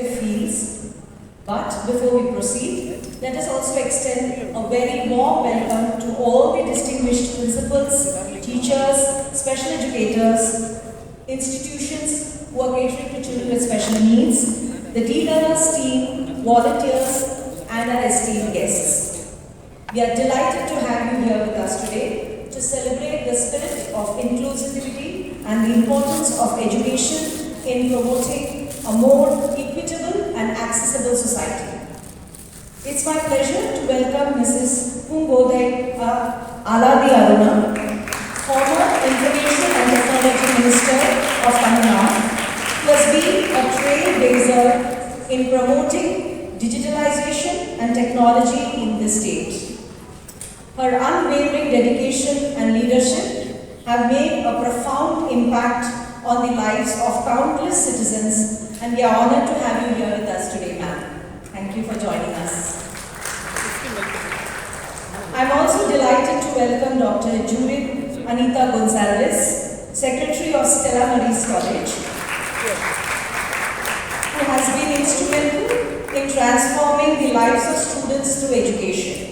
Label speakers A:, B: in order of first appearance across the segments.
A: fields. But before we proceed, let us also extend a very warm welcome to all the distinguished principals, teachers, special educators, institutions who are catering to children with special needs, the DLearners team, volunteers, and our esteemed guests. We are delighted to have you here with us today to celebrate the spirit of inclusivity and the importance of education in promoting a more equitable and accessible society. It's my pleasure to welcome Mrs. Pungodai Aladi Aruna, former Information and Technology Minister of Tamil Nadu, who has been a trailblazer in promoting digitalization and technology in this state. Her unwavering dedication and leadership have made a profound impact on the lives of countless citizens, and we are honored to have you here with us today, ma'am. Thank you for joining us. I'm also delighted to welcome Dr. Judith Anita Gonzalez, Secretary of Stella Marie's College, who has been instrumental in transforming the lives of students through education.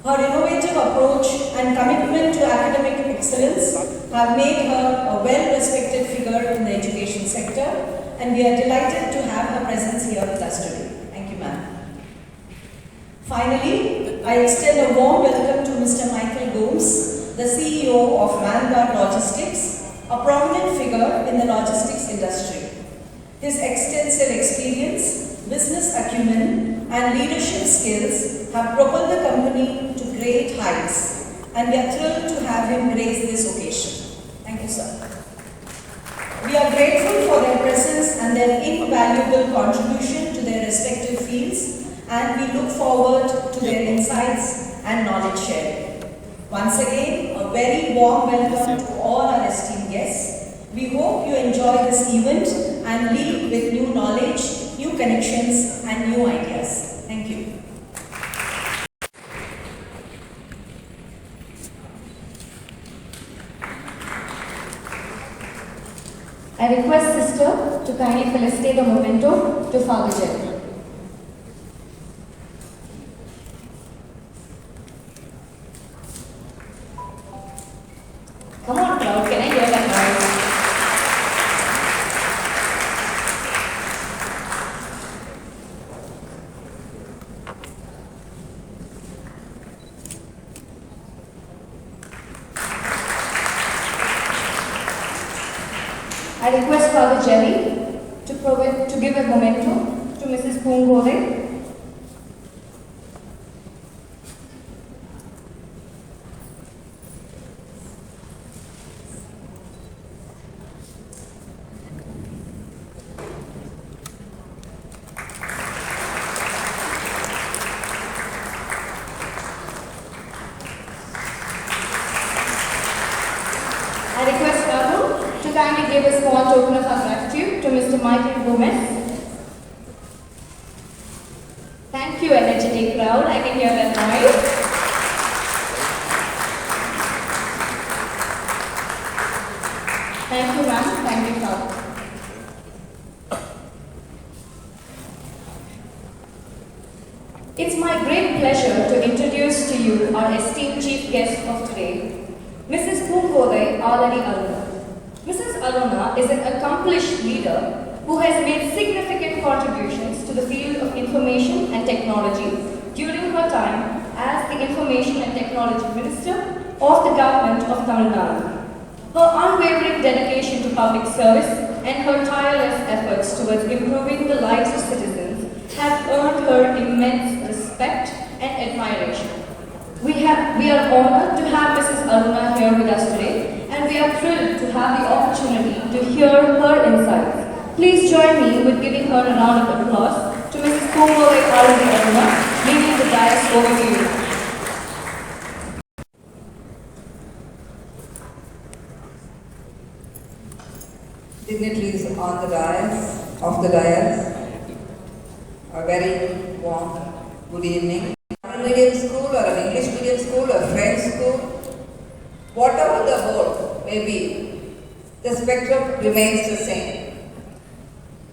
A: Her innovative approach and commitment to academic excellence have made her a well-respected figure in the education sector, and we are delighted to have her presence here with us today. Thank you, ma'am. Finally, I extend a warm welcome to Mr. Michael Gomes, the CEO of Vanguard Logistics, a prominent figure in the logistics industry. His extensive experience, business acumen, and leadership skills have propelled the company to great heights, and we are thrilled to have him grace this occasion. Thank you, sir. We are grateful for their presence and their invaluable contribution to their respective fields, and we look forward to their insights and knowledge sharing. Once again, a very warm welcome to all our esteemed guests. We hope you enjoy this event and leave with new knowledge, new connections, and new ideas. Thank you.
B: I request Sister to kindly felicitate the memento to Father Jerry. Come on, crowd, can I hear that noise? I request Father Jerry to give a memento to Mrs. Pungodai. I request Raghu to kindly give a small token of our gratitude to Mr. Michael Gomez. Thank you, energetic crowd. I can hear that noise. Thank you, ma'am. Thank you, crowd. It's my great pleasure to introduce to you our esteemed chief guest of today, Mrs. Pungodai Aladi Aruna. Mrs. Aruna is an accomplished leader who has made significant contributions to the field of information and technology during her time as the Information and Technology Minister of the Government of Tamil Nadu. Her unwavering dedication to public service and her tireless efforts towards improving the lives of citizens have earned her immense respect and admiration. We are honored to have Mrs. Aruna here with us today, and we are thrilled to have the opportunity to hear her insights. Please join me with giving her a round of applause to Mrs. Pungodai Aladi Aruna, leading the dais over to you.
C: Dignitaries on the dais, a very warm good evening. Medium school or an English medium school or French school, whatever the board may be, the spectrum remains the same.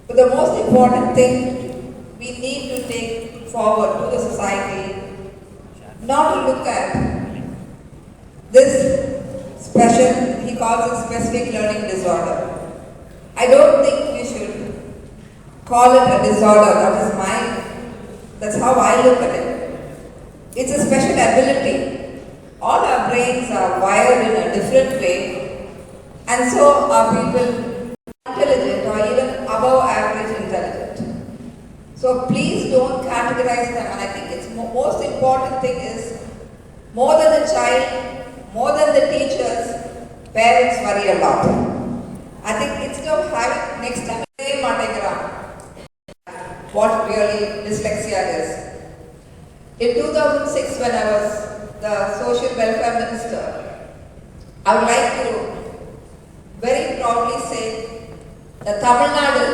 C: For the most important thing we need to take forward to the society, not to look at this special, he calls it specific learning disorder. I don't think we should call it a disorder. That's how I look at it. It's a special ability. All our brains are wired in a different way, and so are people intelligent or even above average intelligent. So please don't categorize them. And I think it's most important thing is more than the child, more than the teachers, parents worry a lot. I think instead of having next time what really dyslexia is. In 2006, when I was the social welfare minister, I would like to very proudly say that Tamil Nadu,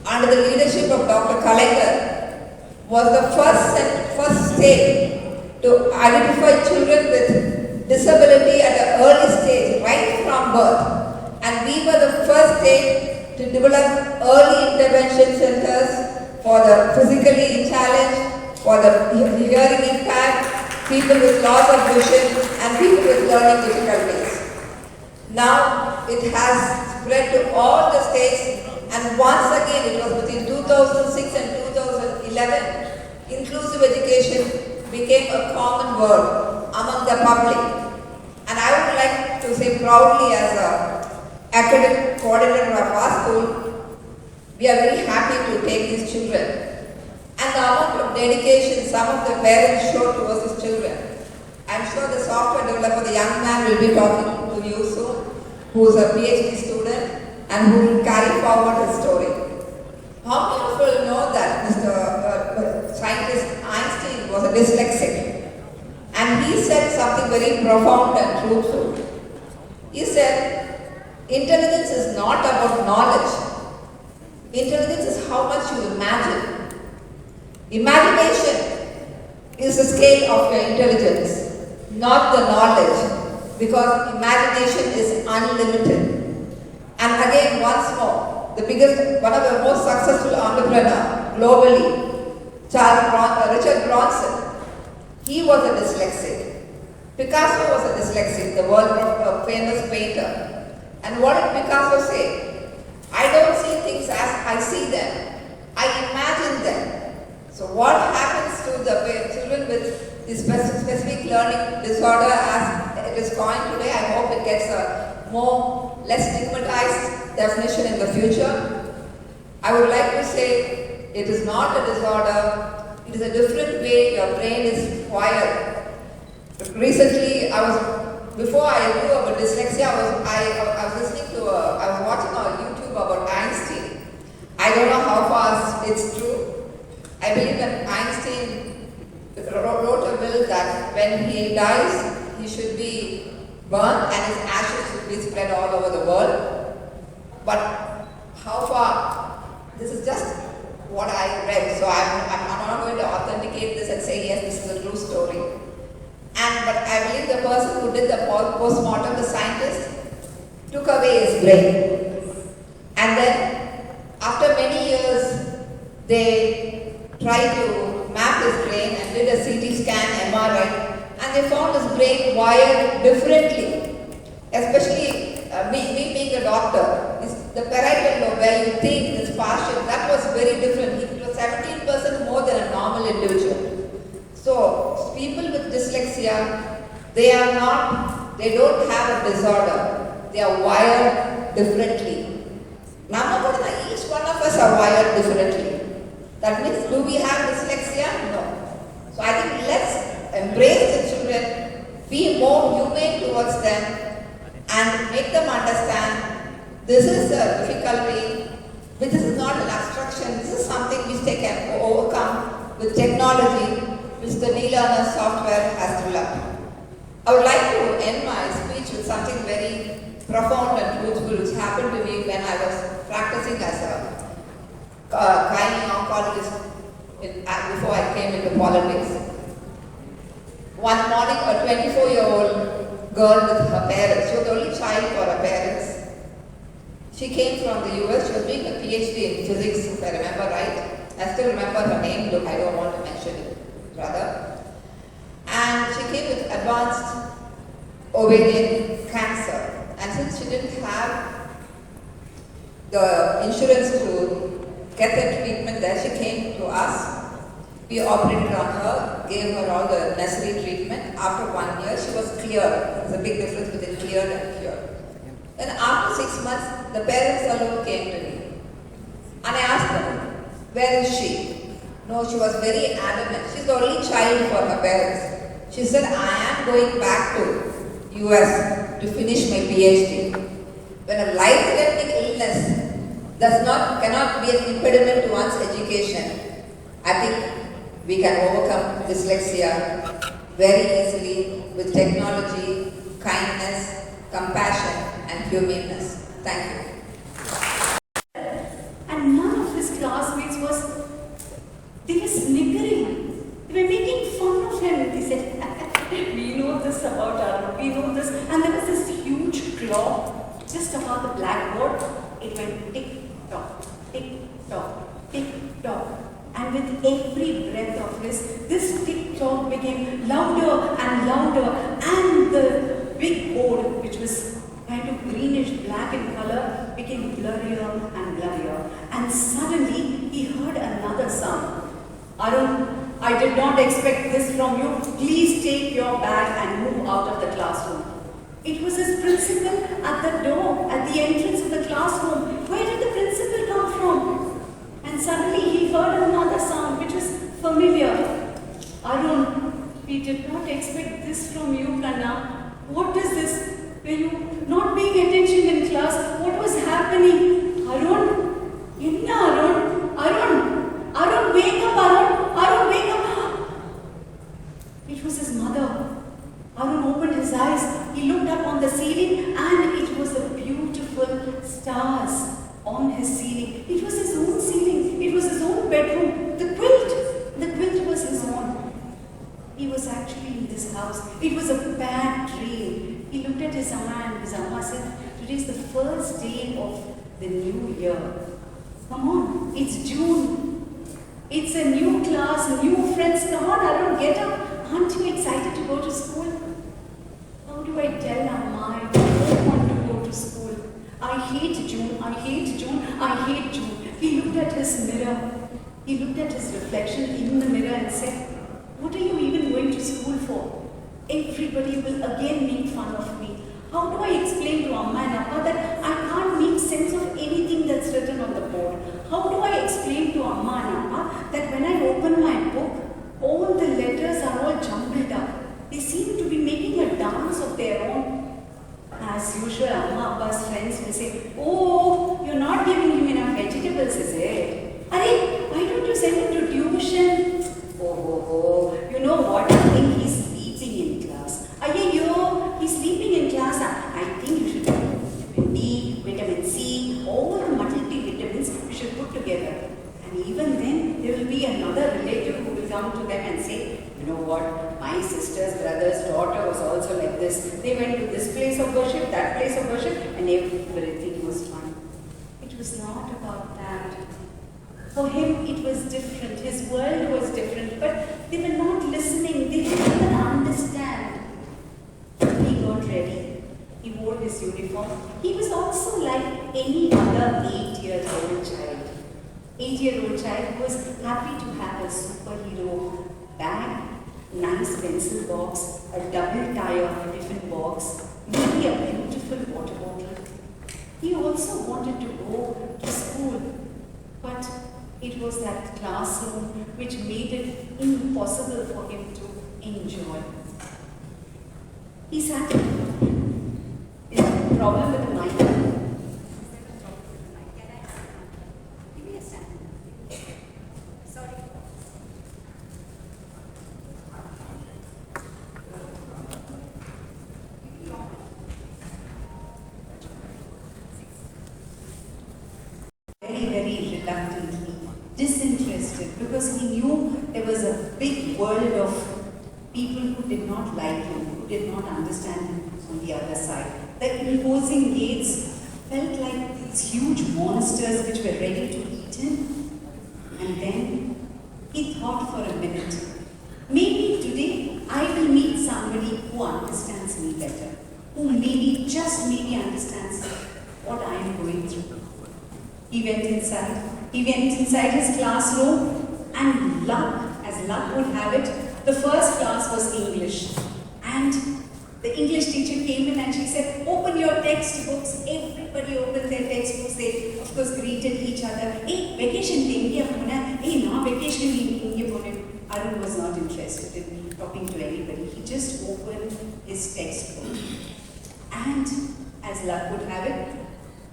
C: under the leadership of Dr. Kalaikar, was the first state to identify children with disability at an early stage, right from birth. And we were the first state to develop early intervention centers for the physically challenged, for the hearing impact, people with loss of vision, and people with learning difficulties. Now it has spread to all the states, and once again it was between 2006 and 2011, inclusive education became a common word among the public. And I would like to say proudly, as an academic coordinator of our school, we are very happy to take these children. And the amount of dedication some of the parents show towards these children. I'm sure the software developer, the young man, will be talking to you soon, who is a PhD student and who will carry forward his story. How many of you know that Mr. Scientist Einstein was a dyslexic? And he said something very profound and truthful. He said, intelligence is not about knowledge. Intelligence is how much you imagine. Imagination is the scale of your intelligence, not the knowledge, because imagination is unlimited. And again, once more, one of the most successful entrepreneurs globally, Richard Branson, he was a dyslexic. Picasso was a dyslexic, the world famous painter. And what did Picasso say? I don't see things as I see them. I imagine them. So what happens to the children with this specific learning disorder as it is coined today? I hope it gets a less stigmatized definition in the future. I would like to say it is not a disorder. It is a different way your brain is wired. Recently, before I knew about dyslexia, I was watching on YouTube about Einstein. I don't know how far it's true. I believe that Einstein wrote a will that when he dies, he should be burned and his ashes should be spread all over the world. But how far? This is just what I read, so I'm not going to authenticate this and say yes, this is a true story. But I believe the person who did the post-mortem, the scientist, took away his brain. And then, after many years, they tried to map his brain and did a CT scan, MRI, and they found his brain wired differently. Especially me being a doctor, the parietal lobe where you think is partial, that was very different. It was 17% more than a normal individual. So, people with dyslexia, they don't have a disorder. They are wired differently. Each one of us are wired differently. That means, do we have dyslexia? No. So I think let's embrace the children, be more humane towards them, and make them understand this is a difficulty, but this is not an obstruction. This is something which they can overcome with technology, which the DLearners software has developed. I would like to end my speech with something very profound and truthful which happened to me when I was practicing as a gynae oncologist before I came into politics. One morning, a 24-year-old girl with her parents, she was the only child for her parents. She came from the US. She was doing a PhD in physics, if I remember right. I still remember her name. Look, I don't want to mention it, rather. And she came with advanced ovarian cancer. And since she didn't have the insurance to get the treatment there, she came to us. We operated on her, gave her all the necessary treatment. After 1 year, she was cleared. There's a big difference between cleared and cured. Then after 6 months, the parents alone came to me. And I asked them, where is she? No, she was very adamant. She's the only child for her parents. She said, I am going back to US to finish my PhD. When a life-threatening illness cannot be an impediment to one's education, I think we can overcome dyslexia very easily with technology, kindness, compassion, and humaneness. Thank you.
A: And none of his classmates they were snickering. They were making fun of him. They said, we know this about Arun, we know this. And there was this huge clock just above the blackboard. It went tick-tock, tick-tock, tick-tock. And with every breath of his, this tick-tock became louder and louder. And the big board, which was kind of greenish black in color, became blurrier and blurrier. And suddenly, he heard another sound. Arun, I did not expect this from you. Please take your bag and move out of the classroom. It was his principal at the door, at the entrance of the classroom. Where did the principal come from? And suddenly he heard another sound which was familiar. Arun, we did not expect this from you, Kanna. What is this? Were you not paying attention in class? What was happening? Arun? Inna Arun? Arun? Arun, wake up, Arun! Arun, wake up! It was his mother. Arun opened his eyes. He looked up on the ceiling and it was a beautiful stars on his ceiling. It was his own ceiling. It was his own bedroom. The quilt was his own. He was actually in this house. It was a bad dream. He looked at his Amma and his Amma said, today is the first day of the new year. Come on, it's June. It's a new class, new friends. Come on, Arun, get up. Aren't you excited to go to school? How do I tell Amma I don't want to go to school? I hate June, I hate June, I hate June. He looked at his mirror. He looked at his reflection in the mirror and said, what are you even going to school for? Everybody will again make fun of me. How do I explain to Amma and Appa that I can't make sense of anything that's written on the board? How do I explain to Amma and Appa that when I open my book, all the letters are all jumbled up? They seem to be making a dance of their own. As usual, Amma Appa's friends will say, oh, you're not giving him enough vegetables, is it? Arey, why don't you send him to tuition? Oh, you know what? I think he's sleeping in class. Ayyo, he's sleeping in class. I think you should do vitamin D, vitamin C, all the multivitamins you should put together. And even then, there will be another relative who will come to them and say, you know what, my sister's brother's daughter was also like this. They went to this place of worship, that place of worship, and everything was fine. It was not about that. For him, it was different. His world was different, but they were not listening. They didn't even understand. He got ready. He wore his uniform. He was also like any other 8-year-old child. 8-year-old child who was happy to have a superhero bag, nice pencil box, a double tire tiffin box, maybe a beautiful water bottle. He also wanted to go to school, but it was that classroom which made it impossible for him to enjoy. He sat down. Is there a problem with the mic? Give me a second. Sorry. Very, very reluctantly, disinterested, because he knew there was a big world of people who did not like him, who did not understand him on the other side. The imposing gates felt like
D: these huge monsters which were ready to eat him. And then he thought for a minute, maybe today I will meet somebody who understands me better, who maybe, just maybe understands what I am going through. He went inside. He went inside his classroom, and as luck would have it, the first class was English. And the English teacher came in and she said, open your textbooks. Everybody opened their textbooks. They, of course, greeted each other. Hey, vacation India pona. Hey, na vacation India pona. Arun was not interested in talking to anybody. He just opened his textbook. And as luck would have it,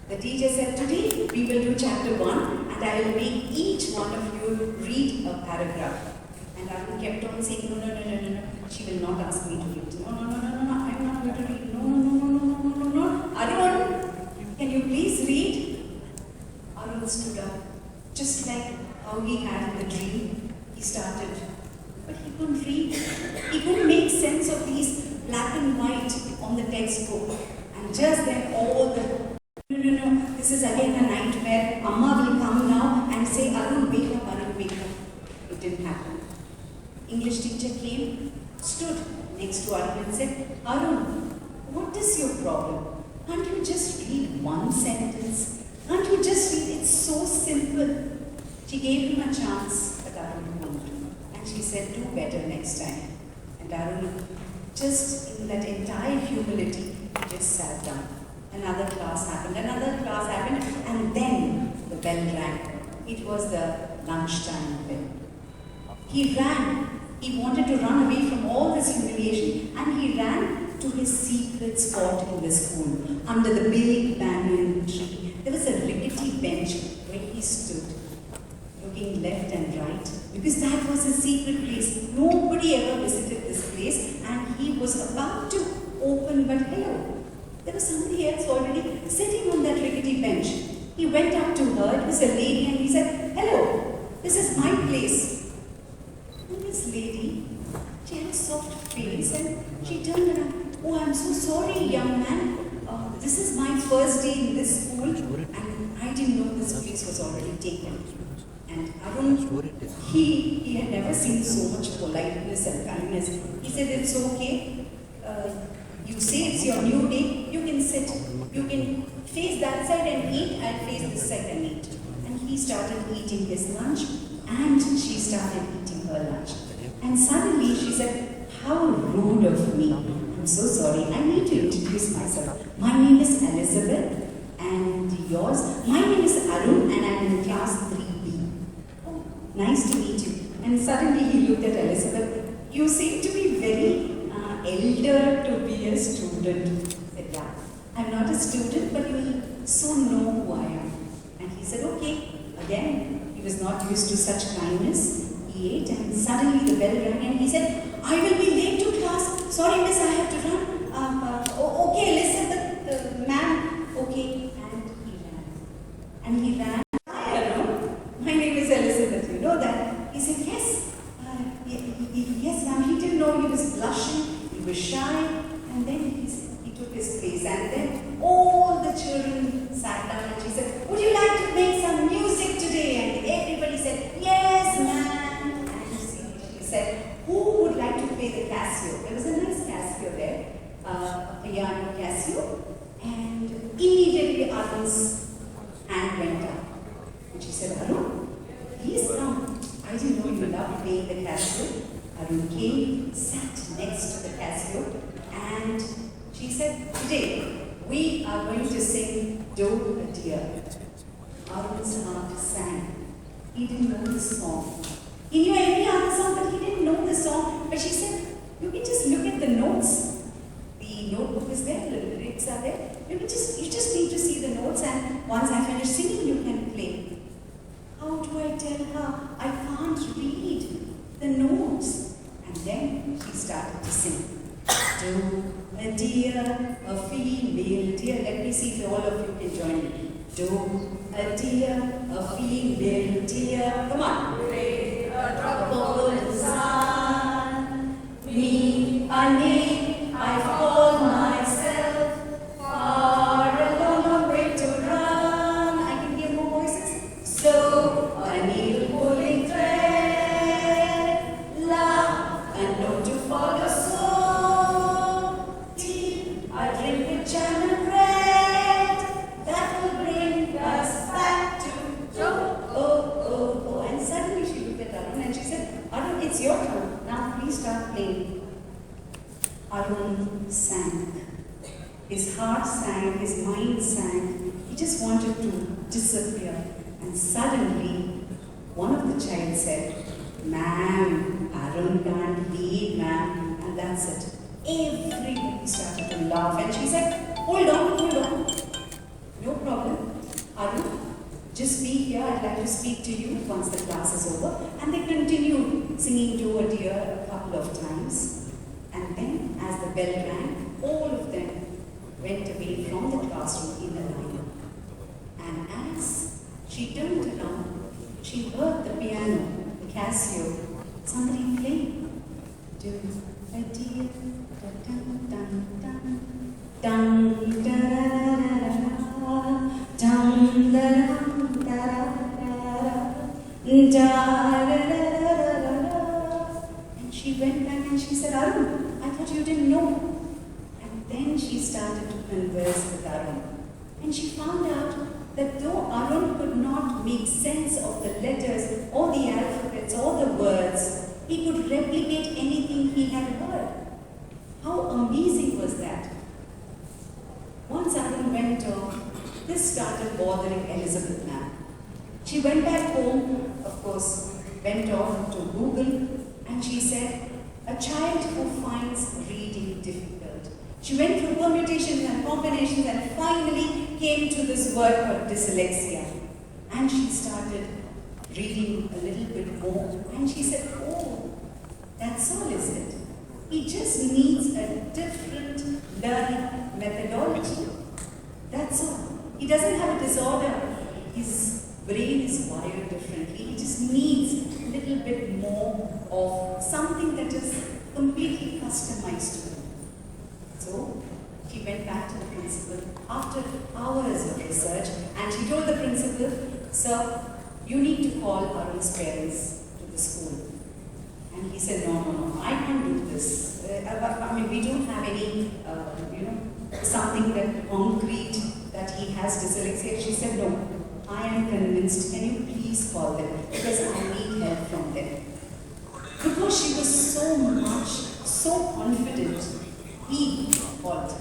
D: the teacher said, today we will do chapter 1 and I will make each one of you read a paragraph. And Arun kept on saying, no. She will not ask me to read. No, I'm not going to read. No. Arun, can you please read? Arun stood up, just like how he had in the dream. He started, but he couldn't read. He couldn't make sense of these black and white on the textbook. And just then all the, no, this is again a nightmare. Amma will come now and say, Arun, wake up, Arun, wake up. It didn't happen. English teacher came, stood next to Arun and said, Arun, what is your problem? Can't you just read one sentence? Can't you just read? It's so simple. She gave him a chance, but Arun wouldn't. And she said, do better next time. And Arun, just in that entire humility, he just sat down. Another class happened, and then the bell rang. It was the lunchtime bell. He ran. He wanted to run away from all this humiliation, and he ran to his secret spot in the school, under the big banyan tree. There was a rickety bench where he stood, looking left and right, because that was his secret place. Nobody ever visited this place, and he was about to open, but hello, there was somebody else already sitting on that rickety bench. He went up to her, it was a lady, and he said, hello, this is my place. And this lady, she had a soft face and she turned around. Oh, I'm so sorry, young man. This is my first day in this school and I didn't know this place was already taken. And Arun, he had never seen so much politeness and kindness. He said, it's okay. You say it's your new day, you can sit. You can face that side and eat, I'll face this side and eat. And he started eating his lunch and she started eating her lunch. And suddenly she said, how rude of me. I'm so sorry, I need to introduce myself. My name is Elizabeth and yours? My name is Arun and I'm in class 3B. Oh, nice to meet you. And suddenly he looked at Elizabeth. You seem to be very elder to be a student. I said, yeah, I'm not a student, but you will soon know who I am. And he said, okay. Again, he was not used to such kindness. He ate and suddenly the bell rang and he said, I will be late to class. Sorry, miss, I have to run. Okay, Elizabeth, ma'am. Okay. And he ran. Hi, Arun. My name is Elizabeth. You know that? He said, yes. Yes, ma'am. He didn't know. He was blushing. He was shy. And then he took his place. And then all the children sat down and she said, would you like to make some music today? And everybody said, yes, ma'am. And she said, who would like to play the Casio? There was a nice Casio there, a piano Casio. And immediately Arun's hand went up. And she said, Arun, please come. I didn't know you loved playing the Casio. Arun came, sat next to the Casio, and she said, today we are going to sing Do a Dear. Arun's heart sang. He didn't know the song. He knew every other song, but he didn't know the song. But she said, you can just look at the notes. The notebook is there, the lyrics are there. You just need to see the notes, and once I finish singing, you can play. How do I tell her I can't read the notes? And then she started to sing. Do a dear, a female dear. Let me see if all of you can join me. Do a dear, a female dear. Come on. Raise a trouble in the sun. Me, a name, I call myself. Far along a way to run. it's your turn. Now please start playing. Arun sank. His heart sank, his mind sank. He just wanted to disappear. And suddenly, one of the child said, "Ma'am, Arun can't lead, ma'am." And that's it. Everybody started to laugh. And she said, hold on. No problem. Arun, just be here. I'd like to speak to you once the class is over. And they continued singing "Do a Dear" a couple of times. And then, as the bell rang, all of them went away from the classroom in a line. And as she turned around, she heard the piano, the Casio, somebody playing. Do a dear, dun dun dun dun dun dun and she went back and she said, "Arun, I thought you didn't know." And then she started to converse with Arun. And she found out that though Arun could not make sense of the letters or the alphabets or the words, he could replicate anything he had heard. How amazing was that? Once Arun went off, this started bothering Elizabeth ma'am. She went back home, of course, went off to Google, and she said, "A child who finds reading difficult." She went through permutations and combinations and finally came to this word called dyslexia. And she started reading a little bit more. And she said, "Oh, that's all, is it? He just needs a different learning methodology. That's all. He doesn't have a disorder. His brain is wired differently. He just needs a little bit more of something that is completely customized to him." So she went back to the principal after hours of research and she told the principal, "Sir, you need to call Arun's parents to the school." And he said, no, I can't do this. We don't have any, something that concrete that he has dyslexia. She said, "No, I am convinced. Can you please call them? Because I need help from them." Because she was so confident, he called.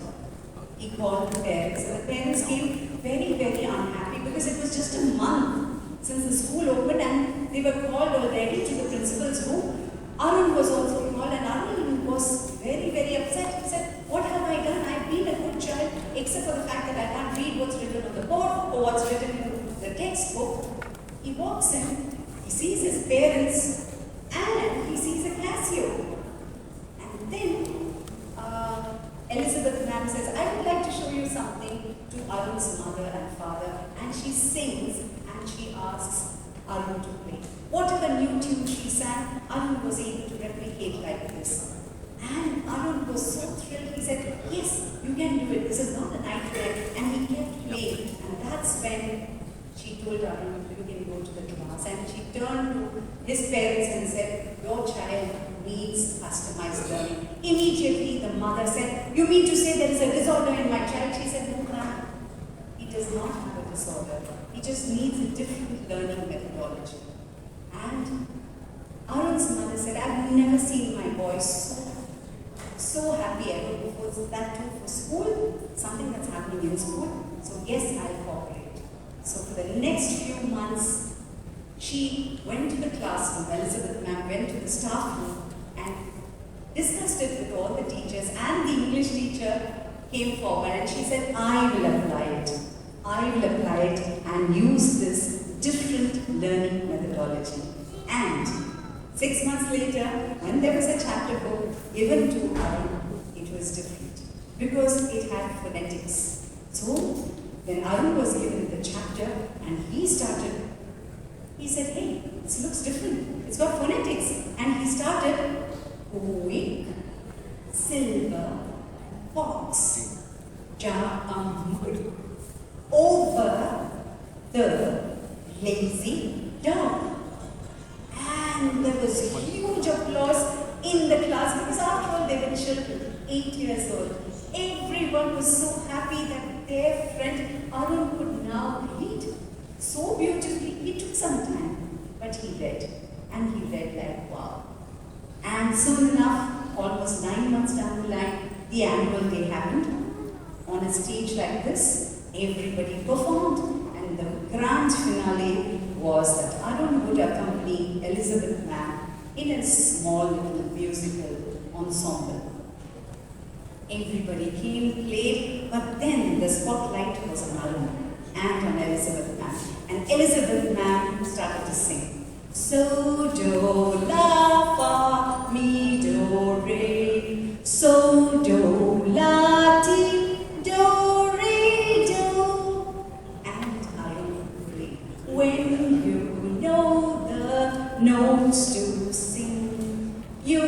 D: He called the parents, and the parents came very, very unhappy because it was just a month since the school opened and they were called already to the principal's room. Arun was also called, and Arun was very, very upset. He said, "What have I done? I've been a good child, except for the fact that I can't read what's written on the board or what's written in the textbook." He walks in, he sees his parents, and he sees a Casio. And then Elizabeth ma'am says, "I would like to show you something," to Arun's mother and father. And she sings and she asks Arun to play. Whatever new tune she sang, Arun was able to replicate like this. And Arun was so thrilled, he said, "Yes, you can do it. This is not a nightmare." And he kept playing. And that's when she told Arun, "You can go to the class." And she turned to his parents and said, "Your child needs customized learning." Immediately the mother said, "You mean to say there is a disorder in my child?" She said, "No, ma'am. He does not have a disorder. He just needs a different learning methodology." And Arun's mother said, "I've never seen my boy so happy ever before. That too for school, something that's happening in school. So yes, I'll cooperate." So for the next few months, she went to the classroom. Elizabeth ma'am went to the staff room and discussed it with all the teachers, and the English teacher came forward and she said, "I will apply it. I will apply it and use this different learning methodology." And 6 months later, when there was a chapter book given to Arun, it was different because it had phonetics. So when Arun was given the chapter and he said, "Hey, this looks different. It's got phonetics." And he started, "Quick, silver, fox, jump over the lazy dog." And there was huge applause in the class because after all they were children, 8 years old. Everyone was so happy that their friend Arun could now read so beautifully. It took some time, but he read. And he read like wow. And soon enough, almost 9 months down the line, the annual day happened. On a stage like this, everybody performed, and the grand finale was that Arun would accompany Elizabeth Ma'am in a small little musical ensemble. Everybody came, played, but then the spotlight was on Arun and on Elizabeth Ma'am. And Elizabeth Ma'am started to sing. So, do, la, fa, mi, do, re. So, do, la, ti, do, re, do. And Arun played. When you know the notes to sing, you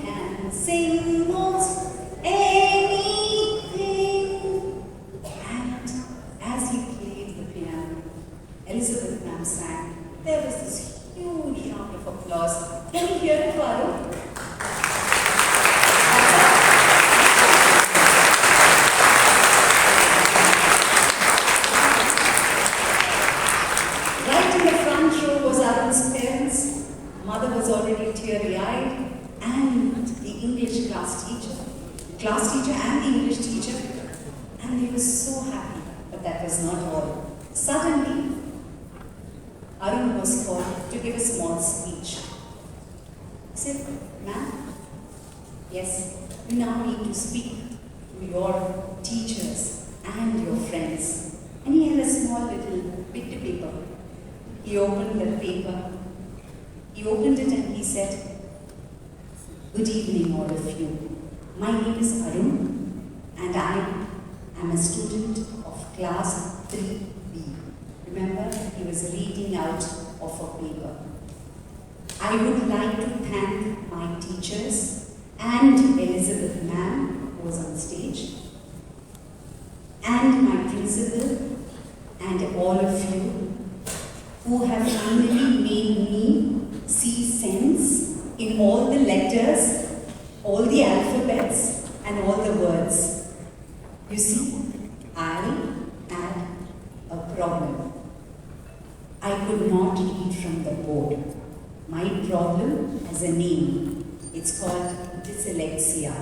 D: can sing most anything. And as he played the piano, Elizabeth Ma'am sang. There was this huge round of applause. Can you hear it, Arun? Right in the front row was Arun's parents. Mother was already teary-eyed, and the English class teacher and the English teacher, and they were so happy. But that was not all. Suddenly, Arun was called to give a small speech. He said, "Ma'am, yes, you now need to speak to your teachers and your friends." And he had a small little bit of paper. He opened the paper. He opened it and he said, "Good evening, all of you. My name is Arun, and I am a student of class 3B. Remember, he was reading out of a paper. I would like to thank my teachers and Elizabeth Ma'am, who was on stage, and my principal, and all of you who have finally made me see sense in all the letters, all the alphabets, and all the words. You see, I had a problem. I could not read from the board. My problem has a name. It's called dyslexia.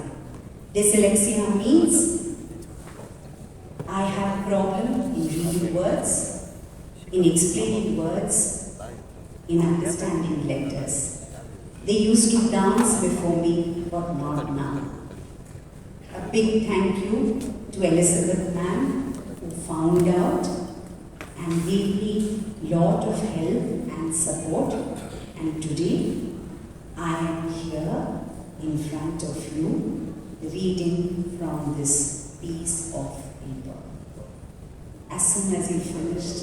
D: Dyslexia means I have a problem in reading words, in explaining words, in understanding letters. They used to dance before me, but not now." A big thank you to Elizabeth Ma'am, who found out and gave me lot of help and support. And today, I am here in front of you, reading from this piece of paper. As soon as he finished,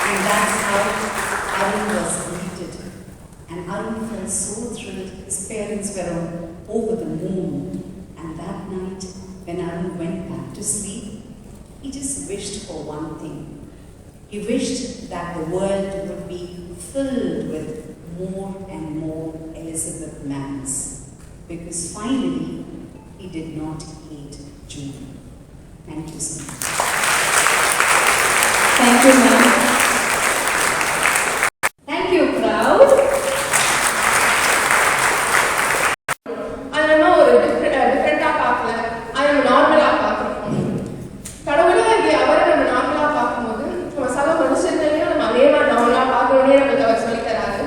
D: and that's how Arun was greeted. And Arun felt so thrilled. His parents were over the moon. And that night, when Arun went back to sleep, he just wished for one thing. He wished that the world would be filled with more and more Elizabeth Ma'ams. Because finally, he did not hate June. Thank you so much.
A: Thank you, ma'am.
B: Thank you, crowd. I know ஒரு டிஃப்ரெண்டா பார்க்கல. நம்ம நார்மலா பார்க்கறோம். கடவுளாகிய அவரை நம்ம நார்மலா பார்க்கும்போது நம்ம சக மனுஷங்களையும் நம்ம அதே மாதிரி நார்மலா பார்க்கணும்னே நமக்கு அவர் சொல்லித் தராரு.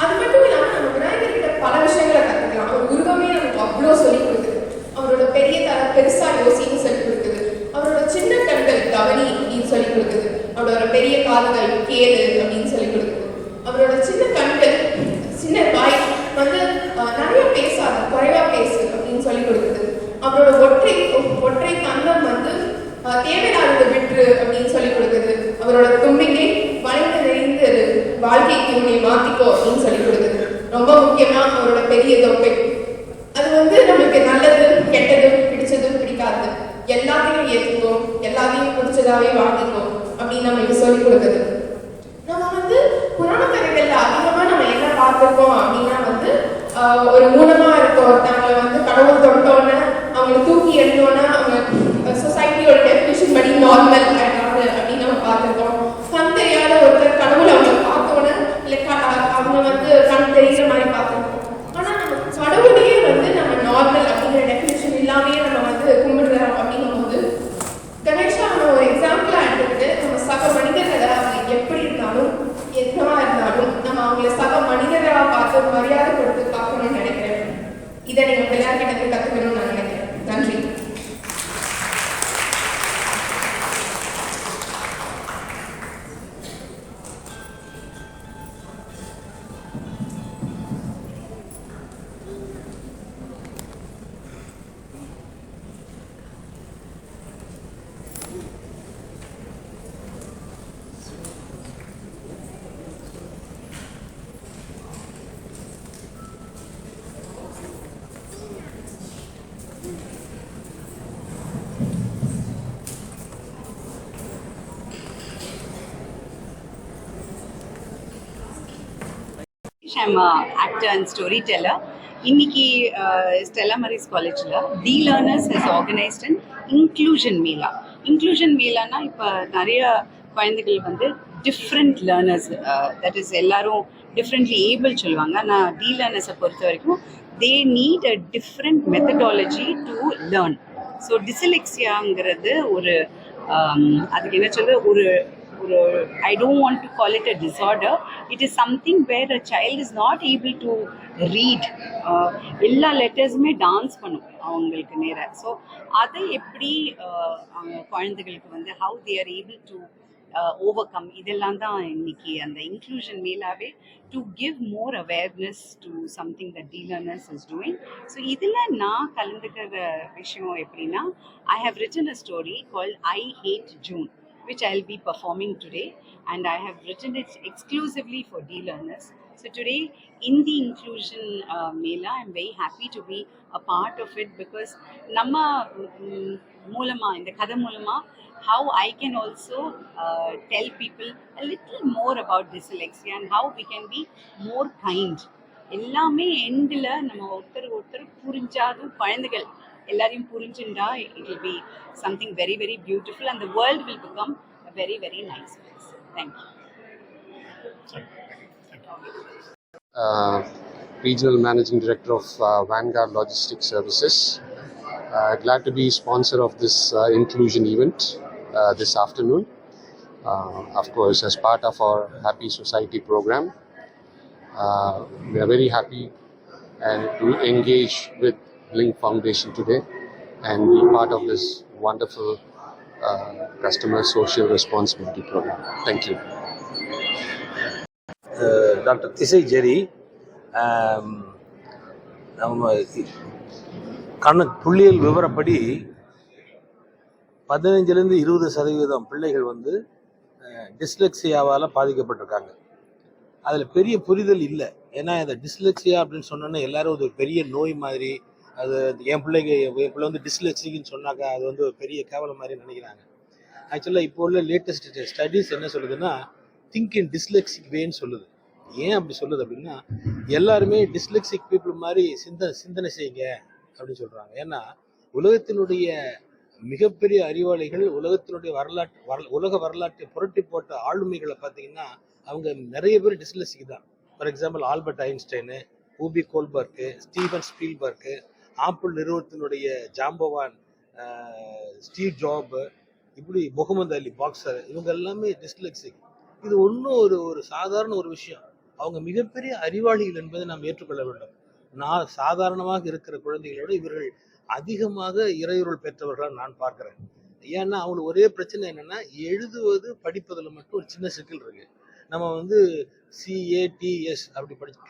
B: அது மட்டும் இல்லாம நம்ம விநாயகர் கிட்ட பல விஷயங்களை கத்துக்கலாம். அவர் உருவமே நமக்கு அவ்வளோ சொல்லிக் கொடுக்குது. அவரோட பெரிய தலை பெருசா யோசின்னு சொல்லிக் கொடுக்குது. அவரோட சின்ன கண்கள் கவனி அப்படின்னு சொல்லிக் கொடுக்குது. அவரோட பெரிய காதுகள் கேளு அப்படின்னு சொல்லிக் கொடுக்குது. அவரோட சின்ன கண்கள் சின்ன வாய் வந்து நிறைய பேசாத குறைவா பேசு அப்படின்னு சொல்லிக் கொடுக்குது. அவரோட ஒற்றை கண்ணம் வந்து தேவையில்லாததை விட்டு அப்படின்னு சொல்லிக் கொடுக்குது. அவரோட தும்பிக்கை வளைந்து நெறிந்து வாழ்க்கைக்கு உன்னை மாத்திக்கோ அப்படின்னு சொல்லிக் கொடுக்குது. ரொம்ப முக்கியமா அவரோட பெரிய தொப்பை, அது வந்து நமக்கு நல்லது கெட்டது பிடிச்சது பிடிக்காது எல்லாத்தையும் ஏற்றுக்கோ, எல்லாத்தையும் பிடிச்சதாவே வாழ்ந்துக்கோ அப்படின்னு நம்மளுக்கு சொல்லிக் கொடுக்குது. நம்ம வந்து புராண கதைகள்ல அதிகமா நம்ம என்ன பார்த்திருக்கோம் அப்படின்னா வந்து ஒரு ஊனமா இருக்க ஒருத்தவங்களை வந்து கடவுள் தொட்டோன்னு அவங்களை தூக்கி எடுத்தோன்னா அவங்க சொசைட்டியோட டெஃபினிஷன் படி நார்மல் அப்படின்னு நம்ம
E: I'm an actor and storyteller. இன்னைக்கு Stella காலேஜில் DLearners has organized an inclusion Mela. Inclusion Mela-னா இப்போ நிறைய குழந்தைகள் வந்து different learners, that is எல்லாரும் differently able சொல்லுவாங்க. ஆனால் DLearners-ஐ பொறுத்த வரைக்கும் they need a different methodology to learn. So டிஸ்லெக்ஸியாங்கிறது ஒரு அதுக்கு என்ன சொல்றது ஒரு I don't want to call it a disorder. It is something where a child is not able to read. எல்லா லெட்டர்ஸுமே டான்ஸ் பண்ணும் அவங்களுக்கு நேராக. ஸோ அதை எப்படி குழந்தைகளுக்கு வந்து how they are able to overcome, இதெல்லாம் தான் இன்னைக்கு அந்த inclusion மேலாவே to give more awareness to something that DLearners is doing. So இதில் நான் கலந்துக்கிற விஷயம் எப்படின்னா, I have written a story called I Hate June, which I'll be performing today, and I have written it exclusively for DLearners. So today in the inclusion Mela, I'm very happy to be a part of it because நம்ம மூலமா இந்த கதை மூலமா how I can also tell people a little more about dyslexia and how we can be more kind. எல்லாமே எண்டில் நம்ம ஒருத்தர் புரிஞ்சாது குழந்தைகள் எல்லாரையும் புரிஞ்சுண்டா it will be something very very beautiful and the world will become a very very nice place. Thank you.
F: Regional Managing Director of Vanguard Logistics Services. Glad to be sponsor of this inclusion event this afternoon. Of course, as part of our Happy Society program, we are very happy and to engage with Link Foundation today and be part of this wonderful customer social responsibility program. Thank you.
G: Doctor திசை ஜெரி நம்ம புள்ளியல் விவரப்படி 15-20% பிள்ளைகள் வந்து டிஸ்லெக்சியாவால் பாதிக்கப்பட்டிருக்காங்க. அதில் பெரிய புரிதல் இல்லை. ஏன்னா இந்த டிஸ்லெக்சியா அப்படின்னு சொன்னோன்னா எல்லாரும் ஒரு பெரிய நோய் மாதிரி, அது என் பிள்ளை வந்து டிஸ்லெக்சிக்னு சொன்னாக்கா அது வந்து ஒரு பெரிய கேவலம் மாதிரி நினைக்கிறாங்க. ஆக்சுவலாக இப்போ உள்ள லேட்டஸ்ட் ஸ்டடீஸ் என்ன சொல்லுதுன்னா, திங்க் இன் டிஸ்லெக்சிக் வேன்னு சொல்லுது. ஏன் அப்படி சொல்லுது அப்படின்னா, எல்லாருமே டிஸ்லெக்சிக் பீப்புள் மாதிரி சிந்தனை செய்யுங்க அப்படின்னு சொல்கிறாங்க. ஏன்னா உலகத்தினுடைய மிகப்பெரிய அறிவாளிகள், உலகத்தினுடைய உலக வரலாற்றை புரட்டி போட்ட ஆளுமைகளை பார்த்தீங்கன்னா அவங்க நிறைய பேர் டிஸ்லெக்சிக் தான். For example Albert Einstein, Whoopi Goldberg, Steven Spielberg, Apple நிறுவனத்தினுடைய ஜாம்பவான் ஸ்டீவ் ஜாப், இப்படி முகமது அலி பாக்ஸர், இவங்க எல்லாமே டிஸ்லெக்சிக். இது ஒன்றும் ஒரு சாதாரண ஒரு விஷயம். அவங்க மிகப்பெரிய அறிவாளிகள் என்பதை நாம் ஏற்றுக்கொள்ள வேண்டும். நான் சாதாரணமாக இருக்கிற குழந்தைகளோட இவர்கள் அதிகமாக இறையுருள் பெற்றவர்களாக நான் பார்க்கிறேன். ஏன்னா அவங்களுக்கு ஒரே பிரச்சனை என்னன்னா, எழுதுவது படிப்பதில் மட்டும் ஒரு சின்ன சிக்கல் இருக்கு. நம்ம வந்து CATS அப்படி படிச்சு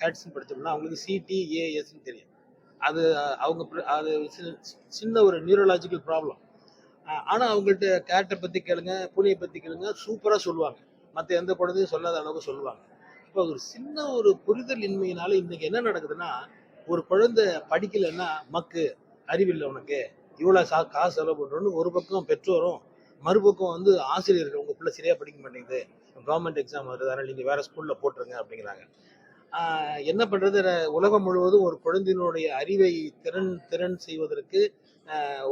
G: கேட்ஸ்ன்னு படிச்சோம்னா அவங்களுக்கு CTASன்னு தெரியும். அது அவங்க அது சின்ன ஒரு நியூரலாஜிக்கல் ப்ராப்ளம். ஆனால் அவங்கள்ட்ட கேட்டை பற்றி கேளுங்க, பூனையை பற்றி கேளுங்க, சூப்பராக சொல்லுவாங்க. மற்ற எந்த குழந்தையும் சொல்லாத அளவுக்கு சொல்லுவாங்க. இப்போ ஒரு சின்ன ஒரு புரிதல் இன்மையினால இன்னைக்கு என்ன நடக்குதுன்னா, ஒரு குழந்தை படிக்கலைன்னா மக்கு அறிவில்லை உனக்கு, இவ்வளோ காசு செலவு பண்ணுறோன்னு ஒரு பக்கம் பெற்றோரும், மறுபக்கம் வந்து ஆசிரியர்கள் உங்கள் பிள்ளை சரியாக படிக்க மாட்டேங்குது, கவர்மெண்ட் எக்ஸாம் வருது, அதனால் நீங்கள் வேறு ஸ்கூலில் போட்டுருங்க அப்படிங்கிறாங்க. என்ன பண்ணுறது? உலகம் முழுவதும் ஒரு குழந்தையினுடைய அறிவை திறன் செய்வதற்கு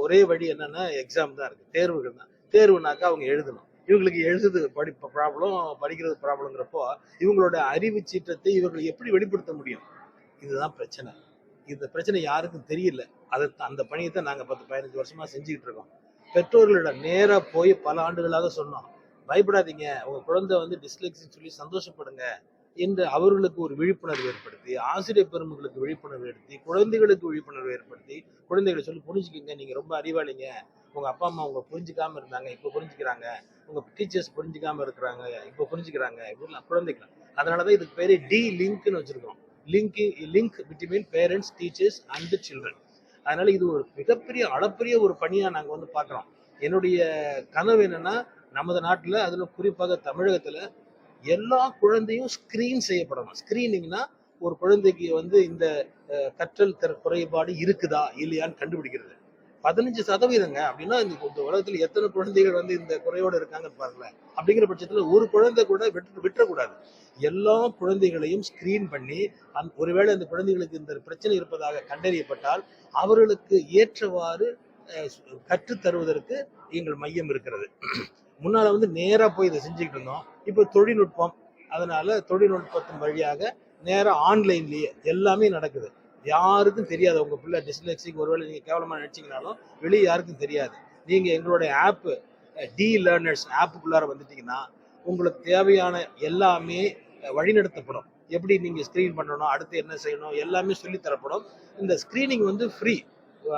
G: ஒரே வழி என்னன்னா எக்ஸாம் தான் இருக்குது, தேர்வுகள் தான். தேர்வுனாக்கா அவங்க எழுதணும். இவங்களுக்கு எழுதுறது ப்ராப்ளம், படிக்கிறது ப்ராப்ளங்கிறப்போ இவங்களோட அறிவு சீற்றத்தை இவர்கள் எப்படி வெளிப்படுத்த முடியும்? இதுதான் பிரச்சனை. இந்த பிரச்சனை யாருக்கும் தெரியல. அந்த பணியை தான் நாங்கள் 10-15 வருஷமா செஞ்சுக்கிட்டு இருக்கோம். பெற்றோர்களிடம் நேராக போய் பல ஆண்டுகளாக சொன்னோம், பயப்படாதீங்க, உங்க குழந்தை வந்து டிஸ்லெக்ஸின்னு சொல்லி சந்தோஷப்படுங்க என்று அவர்களுக்கு ஒரு விழிப்புணர்வு ஏற்படுத்தி, ஆசிரியர் பெருமக்களுக்கு விழிப்புணர்வு ஏற்படுத்தி, குழந்தைகளுக்கு விழிப்புணர்வு ஏற்படுத்தி, குழந்தைகளை சொல்லி புரிஞ்சுக்கிங்க, நீங்க ரொம்ப அறிவாளிங்க, உங்க அப்பா அம்மா உங்க புரிஞ்சுக்காம இருந்தாங்க, இப்போ புரிஞ்சுக்கிறாங்க, உங்க டீச்சர்ஸ் புரிஞ்சுக்காம இருக்கிறாங்க, இப்போ புரிஞ்சுக்கிறாங்க, இப்படிலாம் குழந்தைகள். அதனாலதான் இதுக்கு பேரு DLinkன்னு வச்சிருக்கோம். Link between parents, teachers and children. அதனால இது ஒரு மிகப்பெரிய அளப்பரிய ஒரு பணியா நாங்க வந்து பாக்குறோம். என்னுடைய கனவு என்னன்னா, நமது நாட்டுல, அதுல குறிப்பாக தமிழகத்துல எல்லா குழந்தையும் ஸ்கிரீன் செய்யப்படணும். ஸ்கிரீனிங்னா ஒரு குழந்தைக்கு வந்து இந்த கற்றல் குறைபாடு இருக்குதா இல்லையான்னு கண்டுபிடிக்கிறது. 15% அப்படின்னா இந்த உலகத்தில் எத்தனை குழந்தைகள் வந்து இந்த குறையோடு இருக்காங்க பாருங்களேன். அப்படிங்கிற பட்சத்தில் ஒரு குழந்தை கூட விட்டுறக்கூடாது. எல்லா குழந்தைகளையும் ஸ்கிரீன் பண்ணி ஒருவேளை அந்த குழந்தைகளுக்கு இந்த பிரச்சனை இருப்பதாக கண்டறியப்பட்டால் அவர்களுக்கு ஏற்றவாறு கற்றுத் தருவதற்கு எங்கள் மையம் இருக்கிறது. முன்னால வந்து நேரா போய் இதை செஞ்சுக்கிட்டு இருந்தோம். இப்போ தொழில்நுட்பம், அதனால தொழில்நுட்பத்தின் வழியாக நேரா ஆன்லைன்லயே எல்லாமே நடக்குது. யாருக்கும் தெரியாது உங்க பிள்ளை டிஸ்லெக்சிக் ஒருவேளை நீங்க கேவலமா நினைச்சீங்கனாலும் வெளியே யாருக்கும் தெரியாது. நீங்க எங்களுடைய ஆப் DLearners ஆப்புக்குள்ளார வந்துட்டீங்கன்னா உங்களுக்கு தேவையான எல்லாமே வழிநடத்தப்படும். எப்படி நீங்க ஸ்கிரீன் பண்ணணும், அடுத்து என்ன செய்யணும், எல்லாமே சொல்லி தரப்படும். இந்த ஸ்கிரீனிங் வந்து ஃப்ரீ,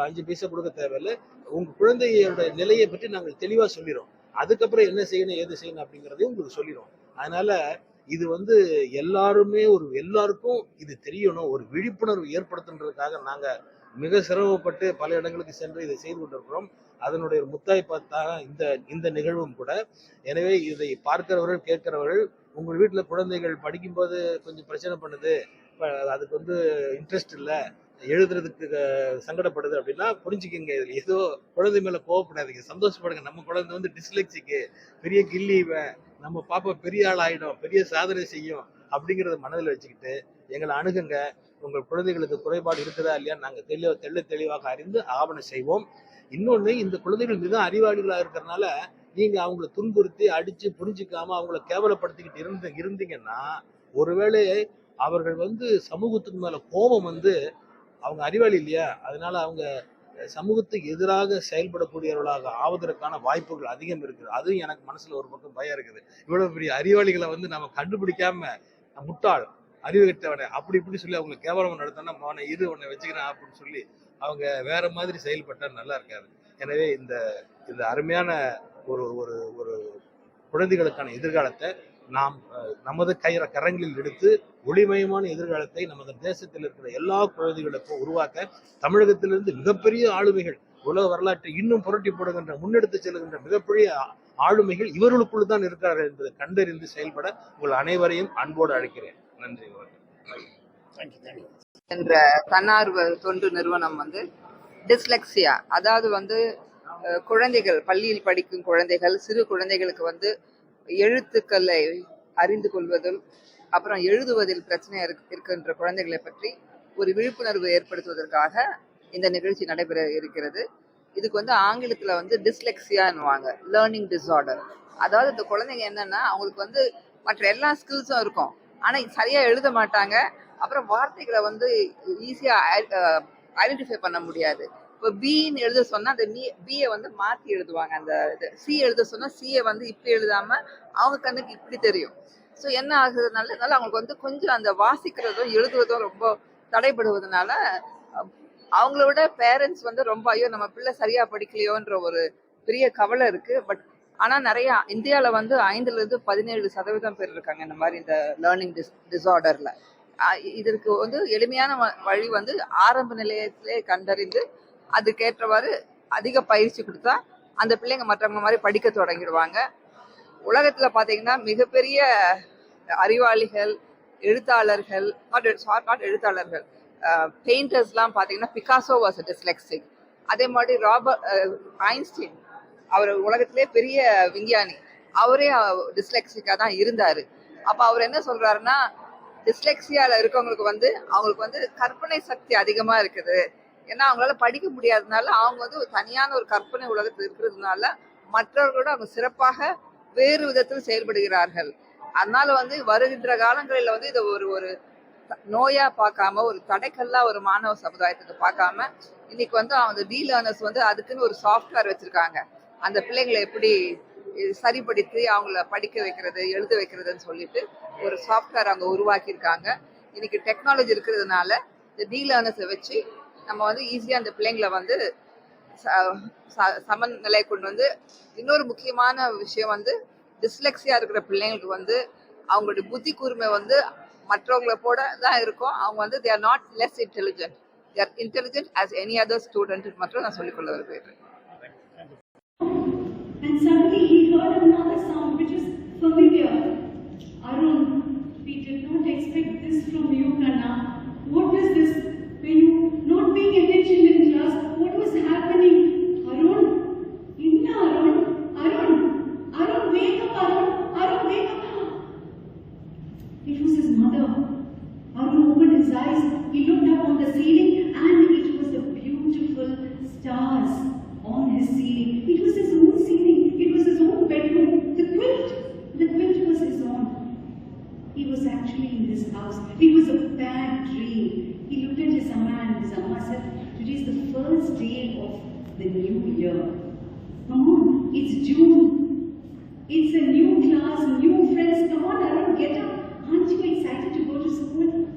G: 5 பைசா கொடுக்க தேவையில்லை. உங்க குழந்தையோட நிலையை பற்றி நாங்கள் தெளிவா சொல்லிடுறோம். அதுக்கப்புறம் என்ன செய்யணும் ஏது செய்யணும் அப்படிங்கிறதையும் உங்களுக்கு சொல்லிடுவோம். அதனால இது வந்து எல்லாருக்கும் இது தெரியணும், ஒரு விழிப்புணர்வு ஏற்படுத்துன்றதுக்காக நாங்க மிக சிரமப்பட்டு பல இடங்களுக்கு சென்று இதை செய்து கொண்டிருக்கிறோம். அதனுடைய முத்தாய்ப்பாக இந்த நிகழ்வும் கூட. எனவே இதை பார்க்கிறவர்கள் கேட்கிறவர்கள், உங்கள் வீட்டில் குழந்தைகள் படிக்கும்போது கொஞ்சம் பிரச்சனை பண்ணுது, அதுக்கு வந்து இன்ட்ரெஸ்ட் இல்லை, எழுதுறதுக்கு சங்கடப்படுது அப்படின்னா புரிஞ்சுக்கிங்க. இதுல ஏதோ குழந்தை மேல கோவப்படாதீங்க, சந்தோஷப்படுங்க. நம்ம குழந்தை வந்து டிஸ்லெக்சிக்கு பெரிய கில்லிவன், நம்ம பாப்பா பெரிய ஆள் ஆயிடும், பெரிய சாதனை செய்யும் அப்படிங்கிறத மனதில் வச்சுக்கிட்டு எங்களை அணுகுங்க. உங்கள் குழந்தைகளுக்கு குறைபாடு இருக்குதா இல்லையா நாங்கள் தெளிவாக அறிந்து ஆவணம் செய்வோம். இன்னொன்று, இந்த குழந்தைகள் மிக அறிவாளிகளாக இருக்கிறதுனால நீங்க அவங்கள துன்புறுத்தி அடிச்சு புரிஞ்சிக்காம அவங்கள கேவலப்படுத்திக்கிட்டு இருந்தீங்கன்னா ஒருவேளை அவர்கள் வந்து சமூகத்துக்கு மேல கோபம் வந்து, அவங்க அறிவாளி இல்லையா, அதனால அவங்க சமூகத்துக்கு எதிராக செயல்படக்கூடியவர்களாக ஆவதற்கான வாய்ப்புகள் அதிகம் இருக்குது. அதுவும் எனக்கு மனசுல ஒரு பக்கம் பயம் இருக்குது. இவ்வளவு பெரிய அறிவாளிகளை வந்து நம்ம கண்டுபிடிக்காம முட்டாள், அறிவு கட்டவனை அப்படி இப்படி சொல்லி அவங்க கேவலம் நடத்தினா அவனை உன்னை வச்சுக்கிறேன் அப்படின்னு சொல்லி அவங்க வேற மாதிரி செயல்பட்டா நல்லா இருக்காது. எனவே இந்த அருமையான ஒரு ஒரு ஒரு குழந்தைகளுக்கான எதிர்காலத்தை நாம் நமது கரங்களில் எடுத்து ஒளிமயமான எதிர்காலத்தை நமது தேசத்தில் இருக்கிற எல்லா குழந்தைகளுக்கும் உருவாக்க தமிழகத்திலிருந்து மிகப்பெரிய ஆளுமைகள், உலக வரலாற்றை இன்னும் புரட்டி போடுகின்ற, முன்னெடுத்து செல்கின்ற மிகப்பெரிய ஆளுமைகள் இவர்களுக்குள் தான் இருக்கிறார்கள் என்பதை கண்டறிந்து செயல்பட உங்கள் அனைவரையும் அன்போடு அழைக்கிறேன். நன்றி.
C: என்ற தன்னார்வ தொண்டு நிறுவனம் வந்து டிஸ்லெக்சியா, அதாவது வந்து குழந்தைகள், பள்ளியில் படிக்கும் குழந்தைகள், சிறு குழந்தைகளுக்கு வந்து எழுத்துக்களை அறிந்து கொள்வதில், அப்புறம் எழுதுவதில் பிரச்சனை இருக்கின்ற குழந்தைகளை பற்றி ஒரு விழிப்புணர்வு ஏற்படுத்துவதற்காக இந்த நிகழ்ச்சி நடைபெற இருக்கிறது. இதுக்கு வந்து ஆங்கிலத்தில் வந்து டிஸ்லெக்சியான்னுவாங்க, லேர்னிங் டிஸார்டர். அதாவது இந்த குழந்தைங்க என்னன்னா அவங்களுக்கு வந்து மற்ற எல்லா ஸ்கில்ஸும் இருக்கும், ஆனால் சரியா எழுத மாட்டாங்க. அப்புறம் வார்த்தைகளை வந்து ஈஸியா ஐடென்டிஃபை பண்ண முடியாது. இப்போ பின்னு எழுத சொன்னா அந்த பியை வந்து மாத்தி எழுதுவாங்க, அந்த சி எழுத சொன்னா சியை வந்து இப்படி எழுதாம அவங்க கண்ணுக்கு இப்படி தெரியும். ஸோ என்ன ஆகுதுனால அவங்களுக்கு வந்து கொஞ்சம் அந்த வாசிக்கிறதும் எழுதுவதும் ரொம்ப தடைபடுவதனால அவங்கள விட பேரண்ட்ஸ் வந்து ரொம்ப ஐயோ நம்ம பிள்ளை சரியா படிக்கலையோன்ற ஒரு பெரிய கவலை இருக்கு. பட் ஆனா நிறைய இந்தியாவில் வந்து 5-17% பேர் இருக்காங்க இந்த மாதிரி இந்த லேர்னிங் டிஸார்டர்ல. இதற்கு வந்து எளிமையான வழி வந்து ஆரம்ப நிலையத்திலே கண்டறிந்து அதுக்கேற்றவாறு அதிக பயிற்சி கொடுத்தா அந்த பிள்ளைங்க மற்றவங்க மாதிரி படிக்க தொடங்கிடுவாங்க. உலகத்துல பாத்தீங்கன்னா மிகப்பெரிய அறிவாளிகள், எழுத்தாளர்கள், நாட் எழுத்தாளர்கள், பெயிண்டர்ஸ்லாம் பாத்தீங்கன்னா பிகாசோ வாஸ் டிஸ்லெக்சிக். அதே மாதிரி ஐன்ஸ்டீன், அவர் உலகத்திலே பெரிய விஞ்ஞானி, அவரே டிஸ்லெக்சிக்கா தான் இருந்தாரு. அப்ப அவர் என்ன சொல்றாருன்னா, டிஸ்லெக்சியால இருக்கவங்களுக்கு வந்து அவங்களுக்கு வந்து கற்பனை சக்தி அதிகமா இருக்குது. ஏன்னா அவங்களால படிக்க முடியாததுனால அவங்க வந்து ஒரு தனியான ஒரு கற்பனை உலகத்தில் இருக்கிறதுனால மற்றவர்களோட அவங்க சிறப்பாக வேறு விதத்தில் செயல்படுகிறார்கள். அதனால வந்து வருகின்ற காலங்களில் வந்து இதை ஒரு நோயா பார்க்காம, ஒரு தடைக்கல்லா ஒரு மாணவ சமுதாயத்துக்கு பார்க்காம, இன்னைக்கு வந்து அவங்க DLearners வந்து அதுக்குன்னு ஒரு சாஃப்ட்வேர் வச்சிருக்காங்க. அந்த பிள்ளைங்களை எப்படி சரிப்படுத்தி அவங்கள படிக்க வைக்கிறது, எழுத வைக்கிறதுன்னு சொல்லிட்டு ஒரு சாஃப்ட்வேர் அவங்க உருவாக்கியிருக்காங்க. இன்னைக்கு டெக்னாலஜி இருக்கிறதுனால இந்த DLearners வச்சு நம்ம வந்து ஈஸியா அந்த பிள்ளைங்களை வந்து சமநிலை கொண்டு வந்து. இன்னொரு முக்கியமான விஷயம் வந்து டிஸ்லெக்சியா இருக்கிற பிள்ளைங்களுக்கு வந்து அவங்களுடைய புத்தி கூர்மை வந்து மற்றவங்களை போட தான் இருக்கும். அவங்க வந்து they are not less intelligent, they are intelligent as any other student மட்டும் நான் சொல்லிக்கொள்ள விரும்புகிறேன்.
H: And suddenly he heard another sound which is familiar. Arun, we did not expect this from you, Kanna. What was this? Were you not paying attention in class? What was happening? it's June. It's a new class, new friends. Come on, Arun, get up. Aren't you excited to go to school?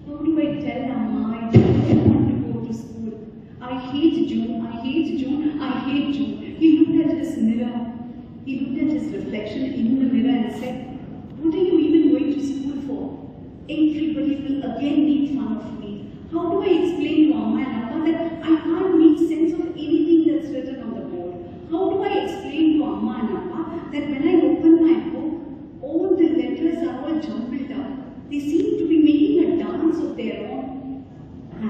H: How do I tell Amma I don't want to go to school? I hate June, I hate June, I hate June. He looked at his mirror. He looked at his reflection in the mirror and said, what are you even going to school for? Everybody will again make fun of me. How do I explain to Amma and Appa that I can't make sense of anything that's written on the board? How do I explain to Amma and Appa that when I open my book, all the letters are all jumbled up? They seem to be making a dance of their own.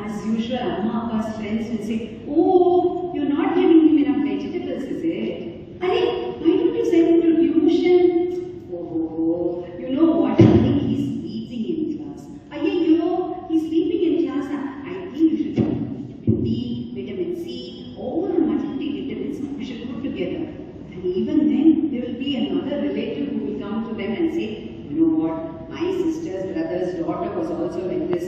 H: As usual, Amma Appa's friends will say, oh, you're not giving him enough vegetables, is it? Arey, why don't you send him to tuition? Oh, you know what? I think he's sleeping in class. He's sleeping in class. I think you should vitamin D, vitamin C, all the multivitamins we should put together. And even then, there will be another relative who will come to them and say, you know what? My sister's brother's daughter was also like this.